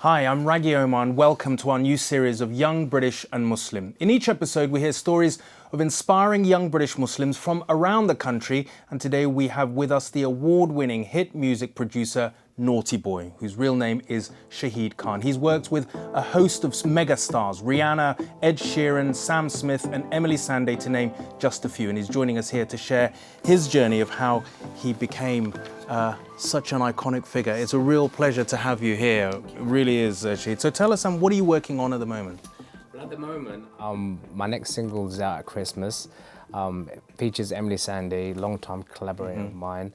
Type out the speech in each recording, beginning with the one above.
Hi, I'm Rageh Omaar and welcome to our new series of Young British and Muslim. In each episode we hear stories of inspiring young British Muslims from around the country, and today we have with us the award-winning hit music producer Naughty Boy, whose real name is Shahid Khan. He's worked with a host of megastars, Rihanna, Ed Sheeran, Sam Smith and Emily Sandé, to name just a few, and he's joining us here to share his journey of how he became such an iconic figure. It's a real pleasure to have you here. It really is, Shahid. So tell us, what are you working on at the moment? Well, at the moment, my next single is out at Christmas. It features Emily Sandé, long-time collaborator of mine.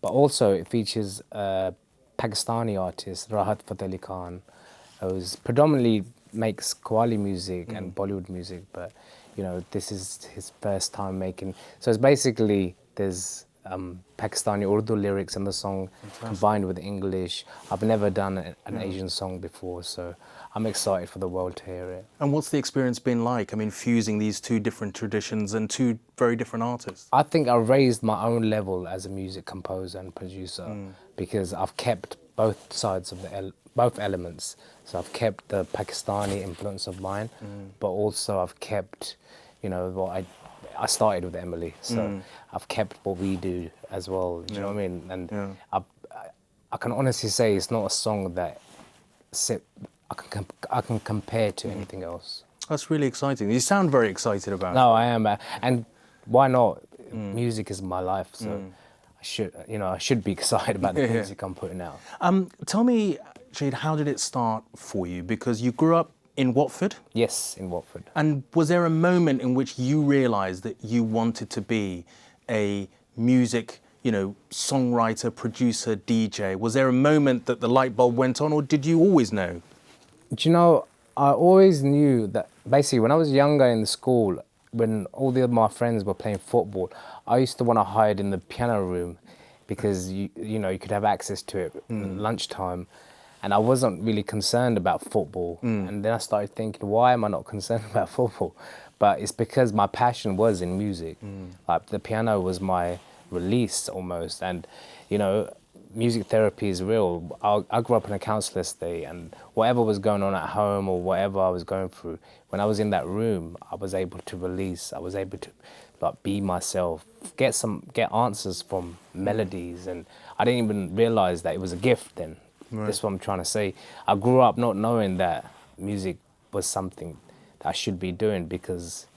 But also it features a Pakistani artist, Shahid Khan, who predominantly makes Qawwali music and Bollywood music, but you know, this is his first time making. So it's basically, there's Pakistani Urdu lyrics in the song combined with English. I've never done an Asian song before, so I'm excited for the world to hear it. And what's the experience been like? I mean, fusing these two different traditions and two very different artists. I think I raised my own level as a music composer and producer because I've kept both sides of both elements. So I've kept the Pakistani influence of mine, but also I've kept, you know, what I started with Emily, so I've kept what we do as well. Do you know what I mean? And I can honestly say it's not a song that I can compare to anything else. That's really exciting. You sound very excited about it. No, I am, and why not? Music is my life, so I should be excited about the music I'm putting out. Tell me, Shahid, how did it start for you? Because you grew up in Watford? Yes, in Watford. And was there a moment in which you realised that you wanted to be a music, songwriter, producer, DJ? Was there a moment that the light bulb went on, or did you always know? Do you know, I always knew that basically when I was younger in school, when all my friends were playing football, I used to want to hide in the piano room because you could have access to it at lunchtime. And I wasn't really concerned about football. And then I started thinking, why am I not concerned about football? But it's because my passion was in music. Like the piano was my release almost. And, music therapy is real. I grew up in a council estate, and whatever was going on at home or whatever I was going through, when I was in that room, I was able to release. I was able to be myself, get answers from melodies. And I didn't even realize that it was a gift then. Right. That's what I'm trying to say. I grew up not knowing that music was something that I should be doing because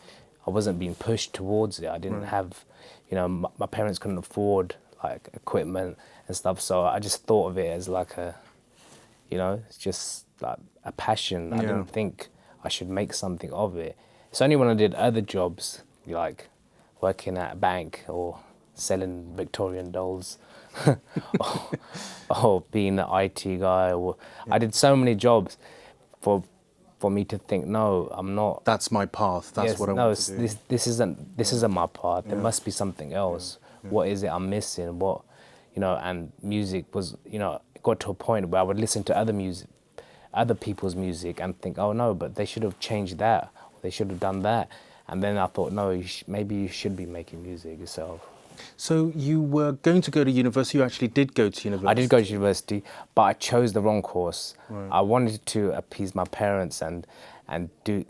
I wasn't being pushed towards it. I didn't have, my parents couldn't afford like equipment and stuff. So I just thought of it as like it's just like a passion. I didn't think I should make something of it. It's only when I did other jobs, like working at a bank or selling Victorian dolls, or being an IT guy, or I did so many jobs for me to think, no, I'm not. That's my path. That's what I want to do. This isn't my path. There must be something else. What is it I'm missing? And music was, it got to a point where I would listen to other people's music and think, oh no, but they should have changed that. Or they should have done that. And then I thought, no, maybe you should be making music yourself. So you were going to go to university. You actually did go to university. I did go to university, but I chose the wrong course. Right. I wanted to appease my parents and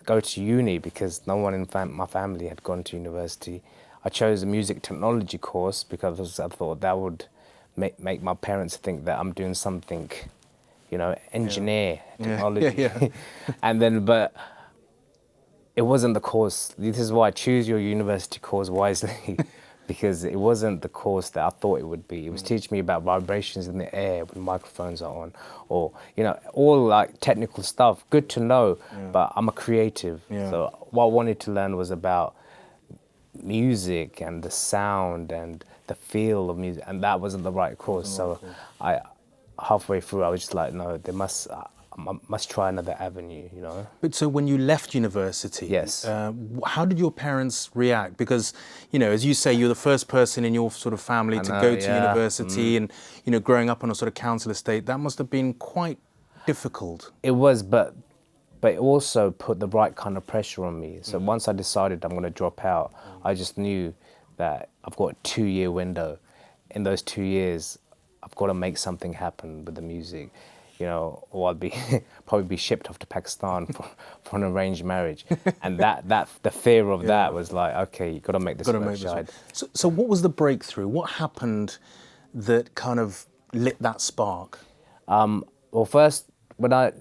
go to uni because no one in my family had gone to university. I chose a music technology course because I thought that would make my parents think that I'm doing something, engineer, technology. And then, but it wasn't the course. This is why I choose your university course wisely. Because it wasn't the course that I thought it would be. It was teaching me about vibrations in the air when microphones are on, or all like technical stuff. Good to know, but I'm a creative. So what I wanted to learn was about music and the sound and the feel of music, and that wasn't the right course. So I halfway through I was just like, no, I must try another avenue, But so when you left university, yes, how did your parents react? Because, as you say, you're the first person in your sort of family to go to university, and, growing up on a sort of council estate, that must have been quite difficult. It was, but it also put the right kind of pressure on me. So once I decided I'm going to drop out, I just knew that I've got a 2-year window. In those 2 years, I've got to make something happen with the music. or I'd be probably be shipped off to Pakistan for an arranged marriage. And that the fear of that was like, okay, you got to make this work, Shahid. So what was the breakthrough? What happened that kind of lit that spark? Well, first, when I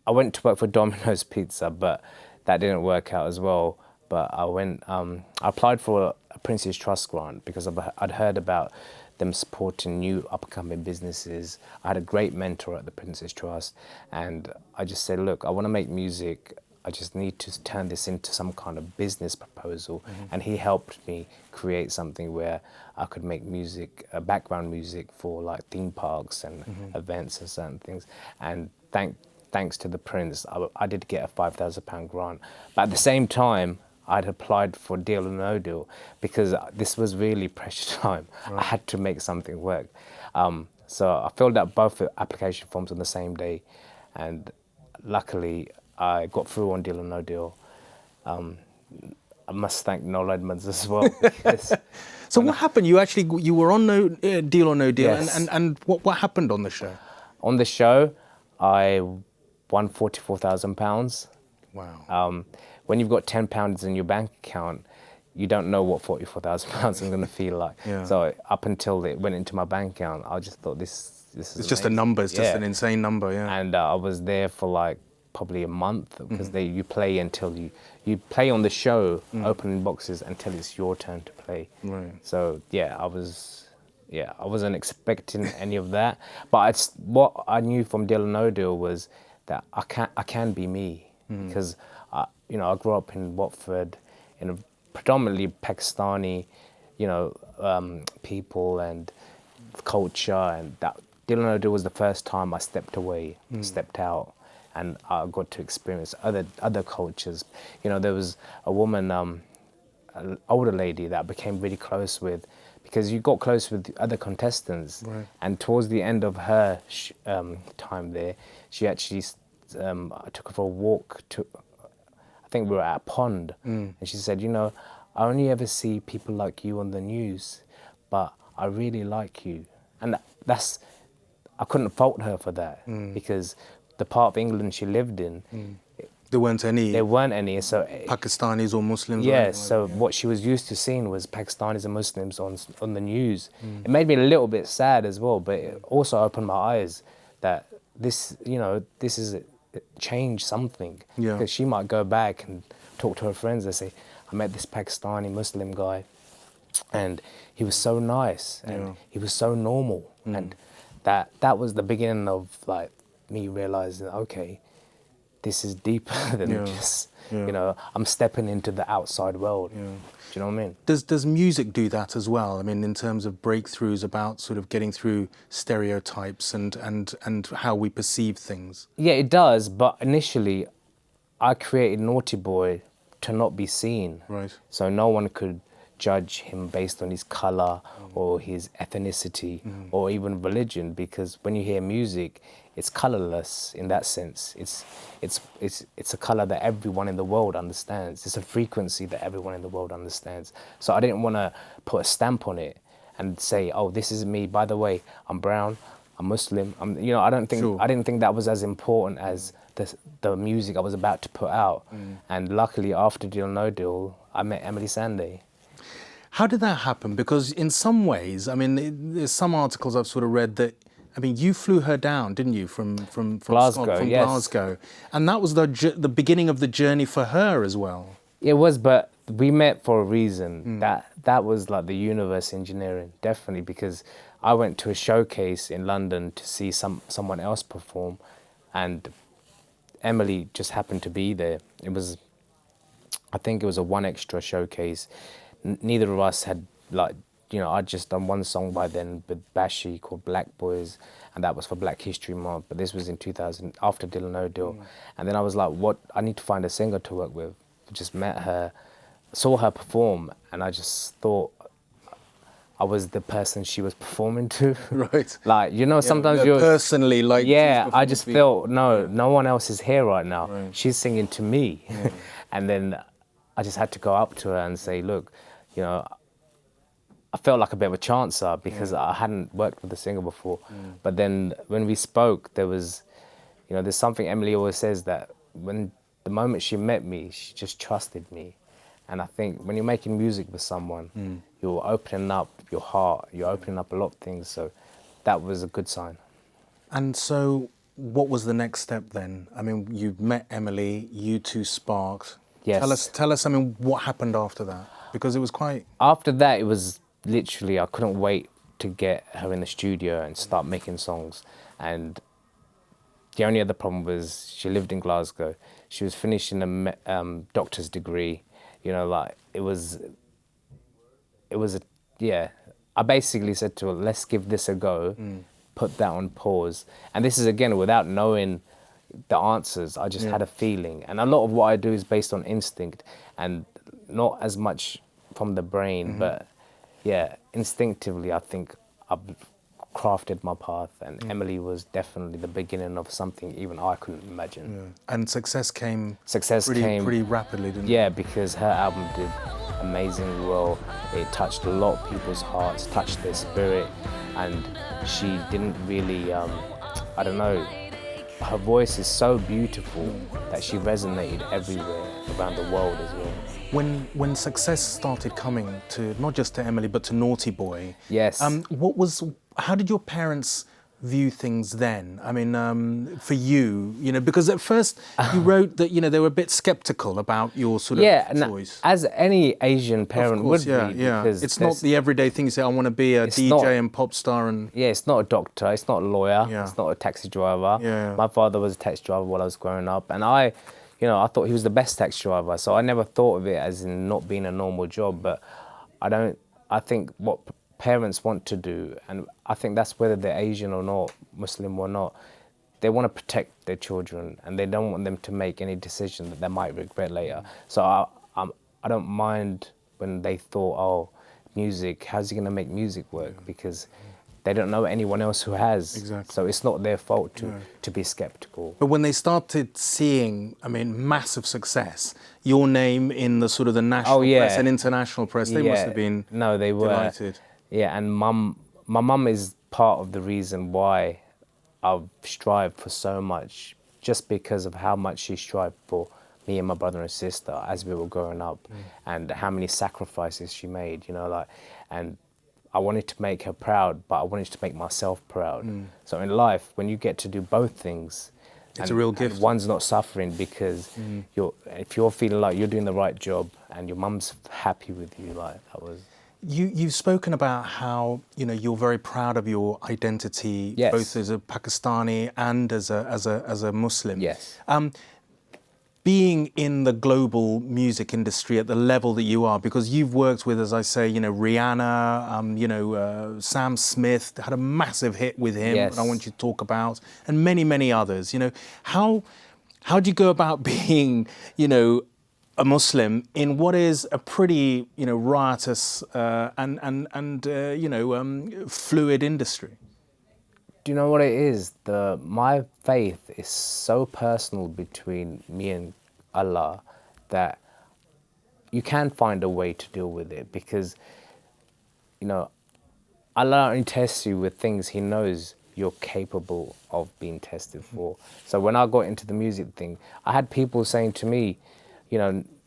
went to work for Domino's Pizza, but that didn't work out as well. But I applied for a Prince's Trust grant because I'd heard about them supporting new up-and-coming businesses. I had a great mentor at the Prince's Trust, and I just said, look, I want to make music. I just need to turn this into some kind of business proposal. And he helped me create something where I could make music, background music for like theme parks and events and certain things. And thanks to the Prince, I did get a £5,000 grant. But at the same time, I'd applied for Deal or No Deal because this was really precious time. Right. I had to make something work. So I filled out both application forms on the same day, and luckily I got through on Deal or No Deal. I must thank Noel Edmonds as well. So what happened? You were on Deal or No Deal, yes. and what happened on the show? On the show, I won £44,000. Wow. When you've got £10 in your bank account, you don't know what £44,000 is going to feel like. Yeah. So up until it went into my bank account, I just thought this is It's just a number. It's just an insane number. Yeah. And I was there for like probably a month because you play until you play on the show, opening boxes until it's your turn to play. Right. So I wasn't expecting any of that. But what I knew from Deal or No Deal was that I can be me because I grew up in Watford in a predominantly Pakistani, people and culture, and that Deal or No Deal was the first time I stepped away, stepped out, and I got to experience other cultures. There was a woman, an older lady that I became really close with, because you got close with the other contestants, right. And towards the end of her time there, she actually I took her for a walk to. I think we were at a pond, and she said, I only ever see people like you on the news, but I really like you. And I couldn't fault her for that, because the part of England she lived in, there weren't any. So Pakistanis or Muslims. Yeah, so what she was used to seeing was Pakistanis and Muslims on the news. It made me a little bit sad as well, but it also opened my eyes that this is change something. Yeah. Because she might go back and talk to her friends and say, I met this Pakistani Muslim guy and he was so nice and he was so normal. And that was the beginning of like me realizing, okay, this is deeper than just, I'm stepping into the outside world. Yeah. Do you know what I mean? Does music do that as well? I mean, in terms of breakthroughs about sort of getting through stereotypes and how we perceive things? Yeah, it does. But initially, I created Naughty Boy to not be seen. Right. So no one could judge him based on his colour or his ethnicity or even religion, because when you hear music, it's colourless in that sense. It's a colour that everyone in the world understands. It's a frequency that everyone in the world understands. So I didn't want to put a stamp on it and say, oh, this is me. By the way, I'm brown, I'm Muslim. I didn't think that was as important as the music I was about to put out. And luckily, after Deal or No Deal, I met Emily Sandé. How did that happen? Because in some ways, I mean, there's some articles I've sort of read that, I mean, you flew her down, didn't you, from Glasgow, yes. Glasgow, and that was the beginning of the journey for her as well. It was, but we met for a reason. That was like the universe engineering, definitely, because I went to a showcase in London to see someone else perform, and Emily just happened to be there. I think it was a one extra showcase. Neither of us had I'd just done one song by then with Bashi called Black Boys, and that was for Black History Month, but this was in 2000, after Deal or No Deal. And then I was like, I need to find a singer to work with. I just met her, saw her perform, and I just thought I was the person she was performing to. Right. Sometimes you're... Personally, like... Yeah, I just felt, no one else is here right now. Right. She's singing to me. Yeah. And then I just had to go up to her and say, look, I felt like a bit of a chancer because I hadn't worked with a singer before. But then when we spoke, there was, there's something Emily always says, that when the moment she met me, she just trusted me. And I think when you're making music with someone, you're opening up your heart, you're opening up a lot of things. So that was a good sign. And so what was the next step then? I mean, you met Emily, you two sparked. Yes. Tell us, I mean, what happened after that? Because it was quite... After that, it was literally, I couldn't wait to get her in the studio and start making songs. And the only other problem was she lived in Glasgow. She was finishing a doctor's degree. It was I basically said to her, let's give this a go, put that on pause. And this is, again, without knowing the answers. I just had a feeling. And a lot of what I do is based on instinct and not as much from the brain, but instinctively, I think I've crafted my path, and Emily was definitely the beginning of something even I couldn't imagine. Yeah. And success came came pretty rapidly, didn't it? Yeah, because her album did amazingly well. It touched a lot of people's hearts, touched their spirit, and she didn't really, I don't know, her voice is so beautiful that she resonated everywhere around the world as well. When success started coming to, not just to Emily, but to Naughty Boy, yes. How did your parents view things then? I mean, for you, because at first you wrote that, they were a bit skeptical about your sort of choice. As any Asian parent would be. Because it's not the everyday thing you say, I want to be a DJ and pop star and... Yeah, it's not a doctor, it's not a lawyer, it's not a taxi driver. Yeah. My father was a taxi driver while I was growing up, and I thought he was the best taxi driver, so I never thought of it as in not being a normal job, but I think what parents want to do, and I think that's whether they're Asian or not, Muslim or not, they want to protect their children and they don't want them to make any decision that they might regret later. So I don't mind when they thought, oh, music, how's he going to make music work? Because they don't know anyone else who has. Exactly. So it's not their fault to be skeptical. But when they started seeing, I mean, massive success, your name in the sort of the national press and international press, they must have been delighted. Yeah, and my mum is part of the reason why I've strived for so much, just because of how much she strived for me and my brother and sister as we were growing up, and how many sacrifices she made, and I wanted to make her proud, but I wanted to make myself proud. So in life, when you get to do both things, it's a real gift. And one's not suffering because if you're feeling like you're doing the right job and your mum's happy with you, like that was... You've spoken about how you're very proud of your identity, both as a Pakistani and as a Muslim. Yes. Being in the global music industry at the level that you are, because you've worked with, as I say, Rihanna, Sam Smith had a massive hit with him that I want you to talk about, and many others. How do you go about being, a Muslim in what is a pretty, riotous and fluid industry? Do you know what it is? My faith is so personal between me and Allah that you can find a way to deal with it, because, Allah only tests you with things He knows you're capable of being tested for. So when I got into the music thing, I had people saying to me,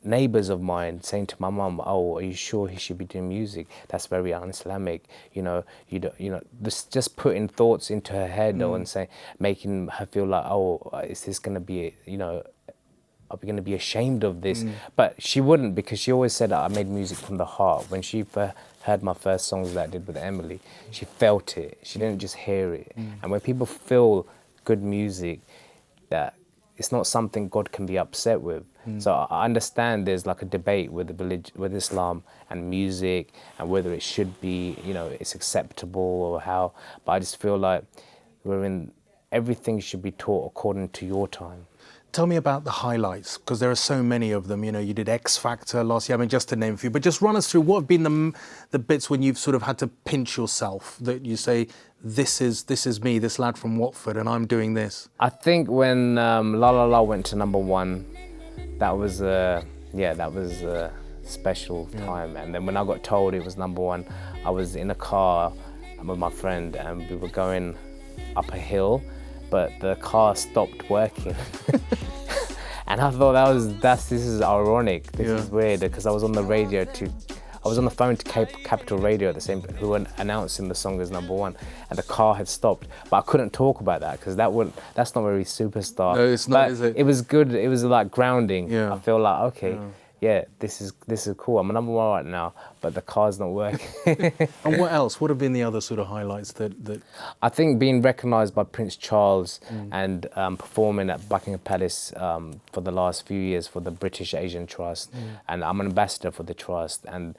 neighbours of mine saying to my mum, "Oh, are you sure he should be doing music? That's very un-Islamic." Just putting thoughts into her head and making her feel like, "Oh, is this going to be, are we going to be ashamed of this?" But she wouldn't, because she always said I made music from the heart. When she heard my first songs that I did with Emily, she felt it. She didn't just hear it. And when people feel good music, that it's not something God can be upset with. So I understand there's like a debate with with Islam and music, and whether it should be, it's acceptable or how. But I just feel like everything should be taught according to your time. Tell me about the highlights, because there are so many of them. You did X Factor last year, I mean, just to name a few. But just run us through what have been the bits when you've sort of had to pinch yourself, that you say, this is me, this lad from Watford, and I'm doing this. I think when La La La went to #1, that was special time. And then when I got told it was #1, I was in a car with my friend and we were going up a hill, but the car stopped working. And I thought this is ironic. This is weird, because I was on the phone to Capital Radio at the same, who were announcing the song as #1, and the car had stopped. But I couldn't talk about that because that's not very superstar. No, it's not, but is it? It was good. It was like grounding. Yeah. I feel like, okay, this is cool. I'm a #1 right now, but the car's not working. And what else? What have been the other sort of highlights that? I think being recognised by Prince Charles and performing at Buckingham Palace for the last few years for the British Asian Trust, and I'm an ambassador for the trust, and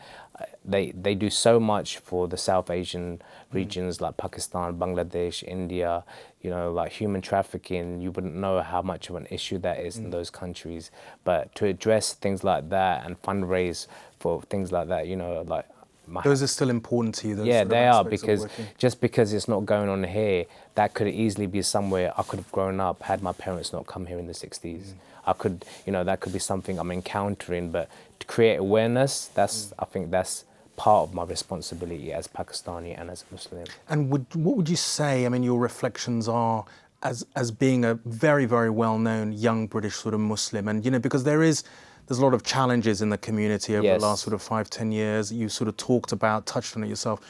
they do so much for the South Asian regions like Pakistan, Bangladesh, India. You know, like human trafficking, you wouldn't know how much of an issue that is in those countries. But to address things like that and fundraise for things like that, you know, like those are still important to you. Those yeah, sort of they are, aspects of because working. just because it's not going on here, that could easily be somewhere I could have grown up had my parents not come here in the 60s. I could, you know, that could be something I'm encountering, but to create awareness, I think that's part of my responsibility as Pakistani and as a Muslim. And what would you say, I mean, your reflections are as being a very, very well-known young British sort of Muslim? And, you know, because there's a lot of challenges in the community over the last sort of 5-10 years. You sort of touched on it yourself.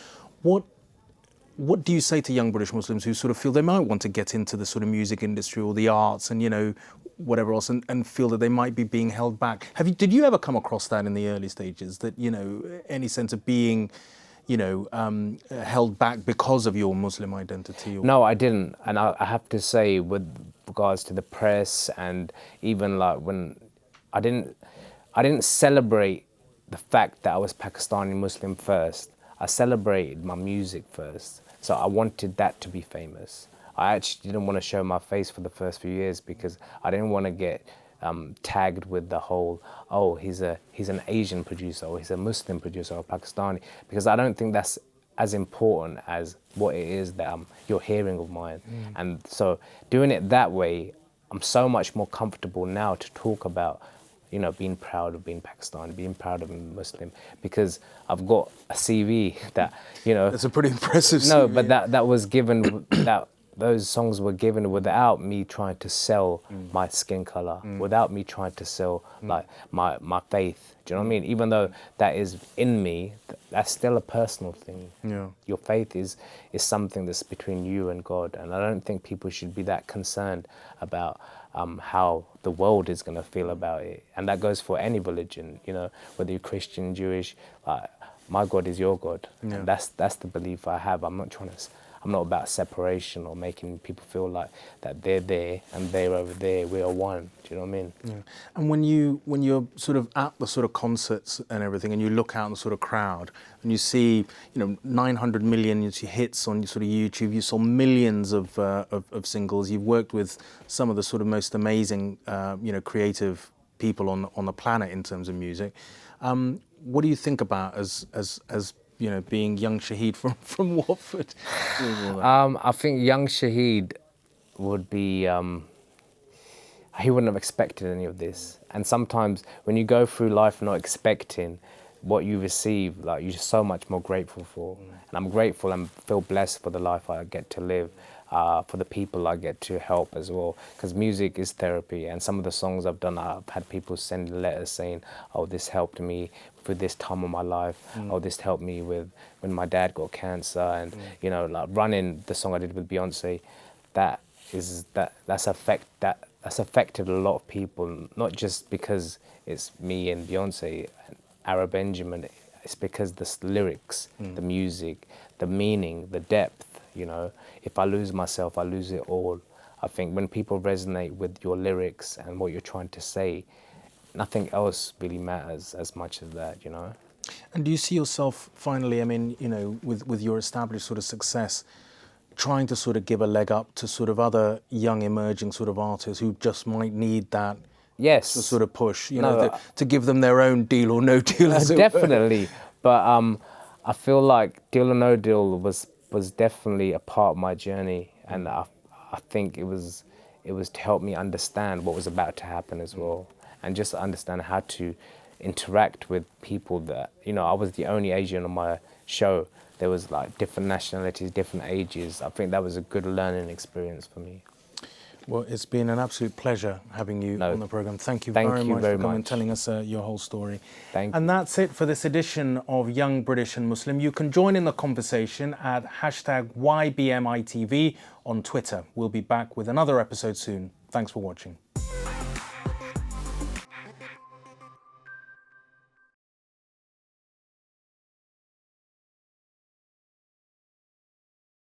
What do you say to young British Muslims who sort of feel they might want to get into the sort of music industry or the arts and, you know, whatever else, and feel that they might be being held back? Did you ever come across that in the early stages, that, you know, any sense of being, you know, held back because of your Muslim identity? Or? No, I didn't. And I have to say, with regards to the press, and even like when I didn't celebrate the fact that I was Pakistani Muslim first. I celebrated my music first. So I wanted that to be famous. I actually didn't want to show my face for the first few years because I didn't want to get tagged with the whole, oh, he's an Asian producer, or he's a Muslim producer, or Pakistani, because I don't think that's as important as what it is that you're hearing of mine. And so doing it that way, I'm so much more comfortable now to talk about, you know, being proud of being Pakistani, being proud of being Muslim, because I've got a CV that, you know... That's a pretty impressive CV. No, but that was given, those songs were given without me trying to sell my skin color, without me trying to sell like my faith. Do you know what I mean? Even though that is in me, that's still a personal thing. Yeah. Your faith is something that's between you and God, and I don't think people should be that concerned about how the world is going to feel about it. And that goes for any religion, you know, whether you're Christian, Jewish, my God is your God. Yeah. And that's the belief I have. I'm not about separation or making people feel like that they're there and they're over there. We are one. Do you know what I mean? Yeah. And when you're sort of at the sort of concerts and everything, and you look out in the sort of crowd and you see, you know, 900 million hits on sort of YouTube, you saw millions of singles. You've worked with some of the sort of most amazing, you know, creative people on the planet in terms of music. What do you think about as you know, being young Shahid from Watford? I think young Shahid would be, he wouldn't have expected any of this. And sometimes when you go through life not expecting what you receive, like, you're just so much more grateful for. And I'm grateful and feel blessed for the life I get to live, for the people I get to help as well. Because music is therapy, and some of the songs I've done, I've had people send letters saying, oh, this helped me for this time of my life. Oh, this helped me with when my dad got cancer. And, you know, like Running, the song I did with Beyonce, that's affected a lot of people, not just because it's me and Beyonce and Ara Benjamin. It's because the lyrics, the music, the meaning, the depth, you know. If I lose myself, I lose it all. I think when people resonate with your lyrics and what you're trying to say, nothing else really matters as much as that, you know. And do you see yourself finally, I mean, you know, with your established sort of success, trying to sort of give a leg up to sort of other young emerging sort of artists who just might need that sort of push, you know, to give them their own deal or no deal? Definitely. But I feel like Deal or No Deal was definitely a part of my journey, and I think it was to help me understand what was about to happen as well, and just understand how to interact with people that, I was the only Asian on my show. There was like different nationalities, different ages. I think that was a good learning experience for me. Well, it's been an absolute pleasure having you on the program. Thank you very much for coming and telling us your whole story. And that's it for this edition of Young British and Muslim. You can join in the conversation at #YBMITV on Twitter. We'll be back with another episode soon. Thanks for watching.